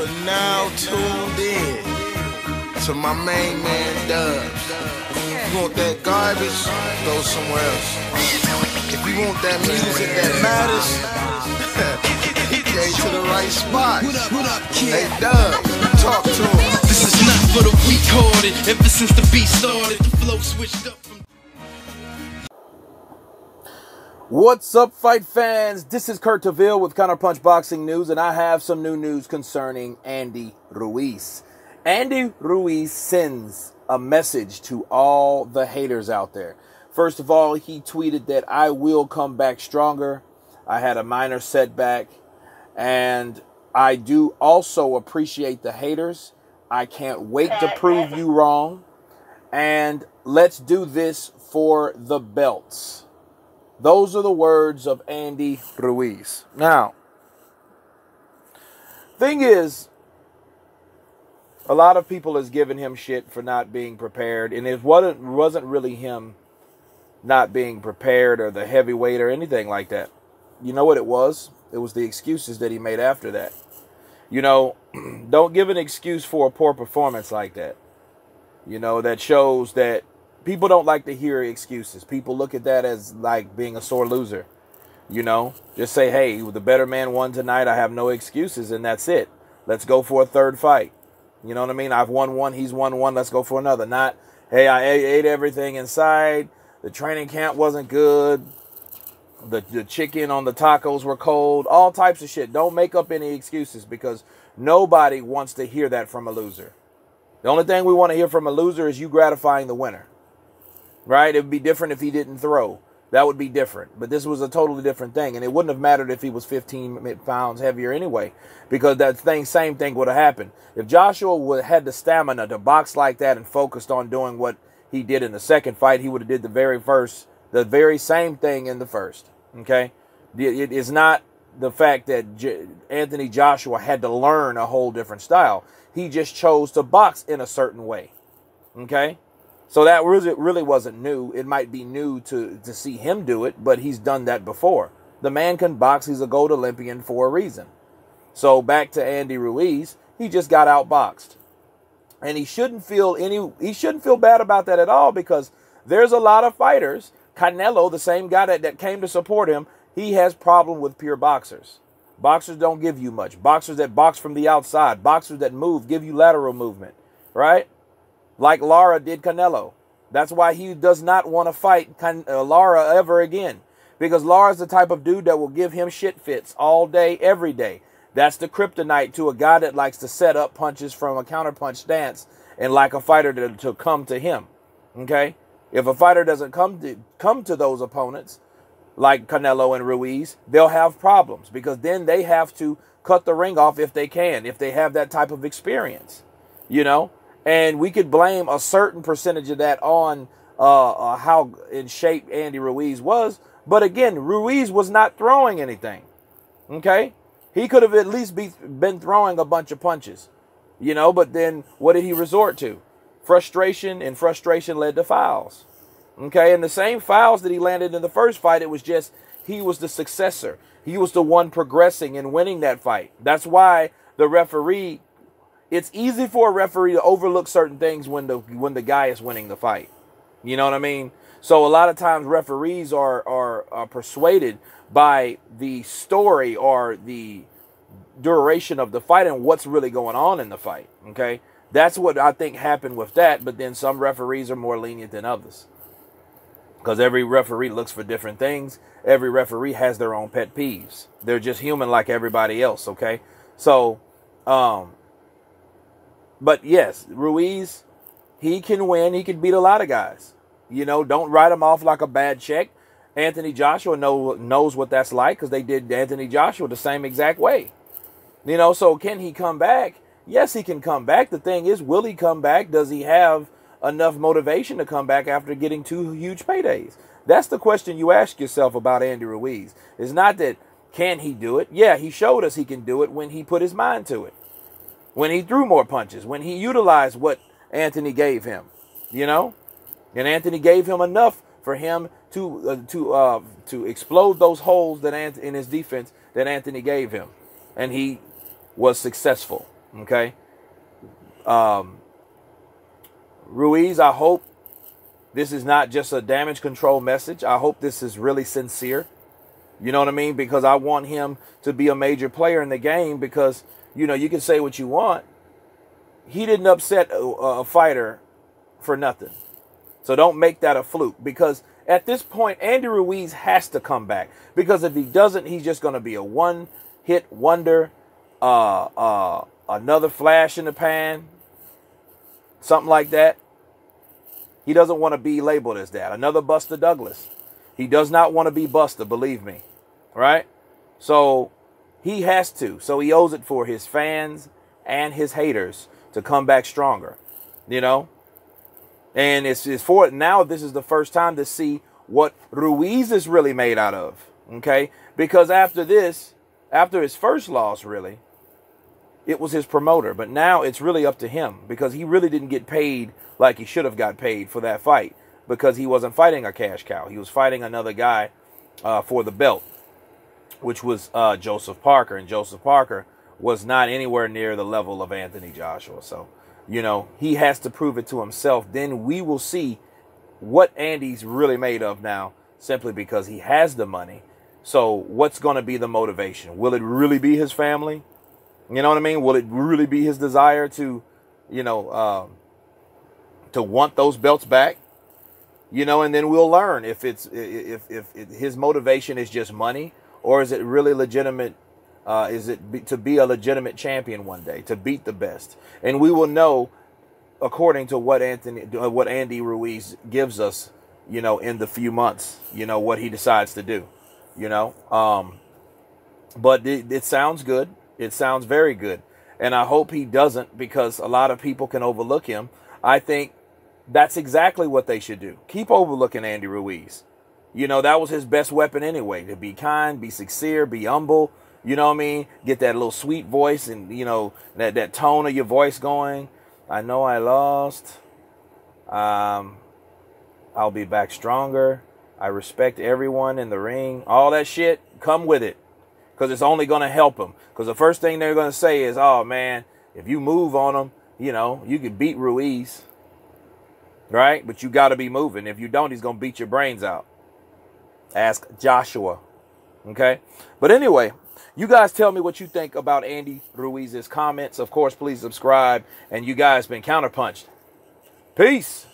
are now tuned in to my main man Dubs. If you want that garbage, go somewhere else. If you want that music that matters, he came to the right spot. Hey Dubs, talk to him. This is not for the weak-hearted. Ever since the beat started, the flow switched up from... What's up, fight fans? This is Kurt Taville with Counterpunch Boxing News, and I have some new news concerning Andy Ruiz. Andy Ruiz sends a message to all the haters out there. First of all, he tweeted that I will come back stronger. I had a minor setback, and I do also appreciate the haters. I can't wait to prove you wrong, and let's do this for the belts. Those are the words of Andy Ruiz. Now, thing is, a lot of people has given him shit for not being prepared, and it wasn't really him not being prepared or the heavyweight or anything like that. You know what it was? It was the excuses that he made after that. You know, don't give an excuse for a poor performance like that. You know, that shows that people don't like to hear excuses. People look at that as like being a sore loser. You know, just say, hey, the better man won tonight. I have no excuses, and that's it. Let's go for a third fight. You know what I mean? I've won one. He's won one. Let's go for another. Not, hey, I ate everything inside. The training camp wasn't good. The chicken on the tacos were cold. All types of shit. Don't make up any excuses, because nobody wants to hear that from a loser. The only thing we want to hear from a loser is you gratifying the winner. Right? It would be different if he didn't throw. That would be different. But this was a totally different thing. And it wouldn't have mattered if he was 15 pounds heavier anyway, because that same thing would have happened. If Joshua had the stamina to box like that and focused on doing what he did in the second fight, he would have did the very same thing in the first. Okay? It is not the fact that Anthony Joshua had to learn a whole different style. He just chose to box in a certain way. Okay? So that really wasn't new. It might be new to see him do it, but he's done that before. The man can box. He's a gold Olympian for a reason. So back to Andy Ruiz, he just got outboxed. And he shouldn't feel bad about that at all, because there's a lot of fighters. Canelo, the same guy that came to support him, he has problem with pure boxers. Boxers don't give you much. Boxers that box from the outside, boxers that move, give you lateral movement, right? Like Lara did Canelo. That's why he does not want to fight Lara ever again. Because Lara's the type of dude that will give him shit fits all day, every day. That's the kryptonite to a guy that likes to set up punches from a counterpunch stance and like a fighter to come to him. Okay? If a fighter doesn't come to those opponents, like Canelo and Ruiz, they'll have problems, because then they have to cut the ring off if they can, if they have that type of experience. You know? And we could blame a certain percentage of that on how in shape Andy Ruiz was. But again, Ruiz was not throwing anything. Okay? He could have at least been throwing a bunch of punches. You know, but then what did he resort to? Frustration, and frustration led to fouls. Okay? And the same fouls that he landed in the first fight, it was just he was the successor. He was the one progressing and winning that fight. That's why the referee... It's easy for a referee to overlook certain things when the guy is winning the fight. You know what I mean? So a lot of times referees are persuaded by the story or the duration of the fight and what's really going on in the fight. Okay? That's what I think happened with that, but then some referees are more lenient than others. Because every referee looks for different things. Every referee has their own pet peeves. They're just human like everybody else, okay? So, but yes, Ruiz, he can win. He can beat a lot of guys. You know, don't write him off like a bad check. Anthony Joshua knows what that's like, because they did Anthony Joshua the same exact way. You know, so can he come back? Yes, he can come back. The thing is, will he come back? Does he have enough motivation to come back after getting 2 huge paydays? That's the question you ask yourself about Andy Ruiz. It's not that, can he do it? Yeah, he showed us he can do it when he put his mind to it. When he threw more punches, when he utilized what Anthony gave him, you know, and Anthony gave him enough for him to explode those holes that in his defense that Anthony gave him, and he was successful. Okay. Ruiz, I hope this is not just a damage control message. I hope this is really sincere. You know what I mean? Because I want him to be a major player in the game because, you know, you can say what you want. He didn't upset a fighter for nothing. So don't make that a fluke because at this point, Andy Ruiz has to come back because if he doesn't, he's just going to be a one-hit wonder, another flash in the pan, something like that. He doesn't want to be labeled as that. Another Buster Douglas. He does not want to be Buster, believe me. Right? So he has to. So he owes it for his fans and his haters to come back stronger. You know? And it's for it now. This is the first time to see what Ruiz is really made out of. Okay? Because after this, after his first loss, really, it was his promoter. But now it's really up to him because he really didn't get paid like he should have got paid for that fight because he wasn't fighting a cash cow. He was fighting another guy for the belt, which was Joseph Parker. And Joseph Parker was not anywhere near the level of Anthony Joshua. So, you know, he has to prove it to himself. Then we will see what Andy's really made of now simply because he has the money. So what's going to be the motivation? Will it really be his family? You know what I mean? Will it really be his desire to, you know, to want those belts back? You know, and then we'll learn if his motivation is just money or is it really legitimate? Is it to be a legitimate champion one day, to beat the best? And we will know according to what Andy Ruiz gives us, you know, in the few months, you know, what he decides to do, you know. But it sounds good. It sounds very good. And I hope he doesn't because a lot of people can overlook him. I think that's exactly what they should do. Keep overlooking Andy Ruiz. You know, that was his best weapon anyway, to be kind, be sincere, be humble. You know what I mean? Get that little sweet voice and, you know, that tone of your voice going. I know I lost. I'll be back stronger. I respect everyone in the ring. All that shit, come with it. Because it's only going to help him. Because the first thing they're going to say is, oh, man, if you move on him, you know, you can beat Ruiz. Right? But you got to be moving. If you don't, he's going to beat your brains out. Ask Joshua. Okay? But anyway, you guys tell me what you think about Andy Ruiz's comments. Of course, please subscribe. And you guys been counterpunched. Peace.